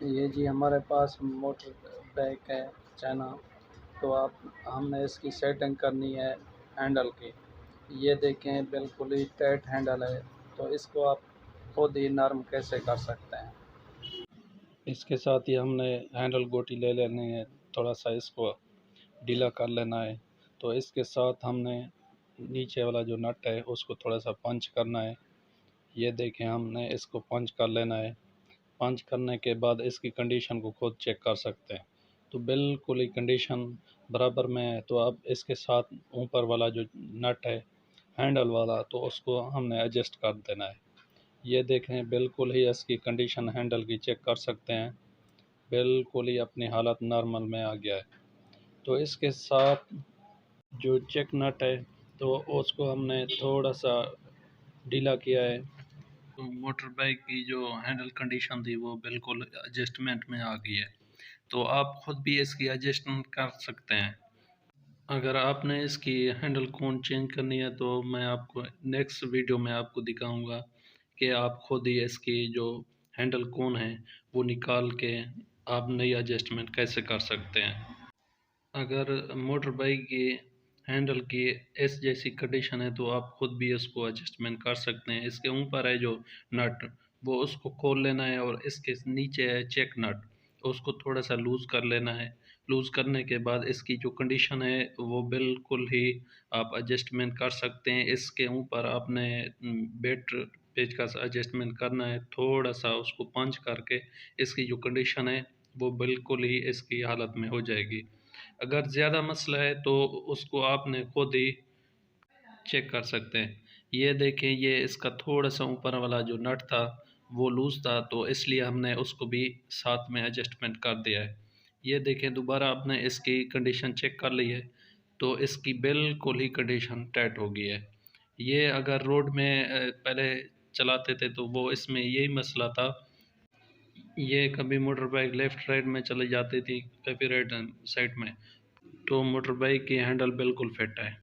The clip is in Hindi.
ये जी हमारे पास मोटर बाइक है चाइना। तो आप हमने इसकी सेटिंग करनी है हैंडल की। ये देखें बिल्कुल ही टाइट हैंडल है, तो इसको आप खुद ही नरम कैसे कर सकते हैं। इसके साथ ही हमने हैंडल गोटी ले लेनी है, थोड़ा सा इसको ढीला कर लेना है। तो इसके साथ हमने नीचे वाला जो नट है उसको थोड़ा सा पंच करना है। ये देखें हमने इसको पंच कर लेना है। पंच करने के बाद इसकी कंडीशन को खुद चेक कर सकते हैं। तो बिल्कुल ही कंडीशन बराबर में है। तो अब इसके साथ ऊपर वाला जो नट है हैंडल वाला, तो उसको हमने एडजस्ट कर देना है। ये देखें बिल्कुल ही इसकी कंडीशन हैंडल की चेक कर सकते हैं, बिल्कुल ही अपनी हालत नॉर्मल में आ गया है। तो इसके साथ जो चेक नट है तो उसको हमने थोड़ा सा ढीला किया है। तो मोटर बाइक की जो हैंडल कंडीशन थी वो बिल्कुल एडजस्टमेंट में आ गई है। तो आप खुद भी इसकी एडजस्टमेंट कर सकते हैं। अगर आपने इसकी हैंडल कौन चेंज करनी है तो मैं आपको नेक्स्ट वीडियो में आपको दिखाऊंगा कि आप खुद ही इसकी जो हैंडल कौन है वो निकाल के आप नई एडजस्टमेंट कैसे कर सकते हैं। अगर मोटर बाइक की हैंडल की इस जैसी कंडीशन है तो आप खुद भी इसको एडजस्टमेंट कर सकते हैं। इसके ऊपर है जो नट, वो उसको खोल लेना है और इसके नीचे है चेक नट, उसको थोड़ा सा लूज़ कर लेना है। लूज़ करने के बाद इसकी जो कंडीशन है वो बिल्कुल ही आप एडजस्टमेंट कर सकते हैं। इसके ऊपर आपने बेट पेच का एडजस्टमेंट करना है, थोड़ा सा उसको पंच करके इसकी जो कंडीशन है वो बिल्कुल ही इसकी हालत में हो जाएगी। अगर ज़्यादा मसला है तो उसको आपने खुद ही चेक कर सकते हैं। ये देखें, ये इसका थोड़ा सा ऊपर वाला जो नट था वो लूज़ था, तो इसलिए हमने उसको भी साथ में एडजस्टमेंट कर दिया है। ये देखें, दोबारा आपने इसकी कंडीशन चेक कर ली है तो इसकी बिल्कुल ही कंडीशन टाइट हो गई है। ये अगर रोड में पहले चलाते थे तो वो इसमें यही मसला था। ये कभी मोटर बाइक लेफ़्ट राइट में चली जाती थी, कभी राइट साइड में। तो मोटर बाइक की हैंडल बिल्कुल फिट है।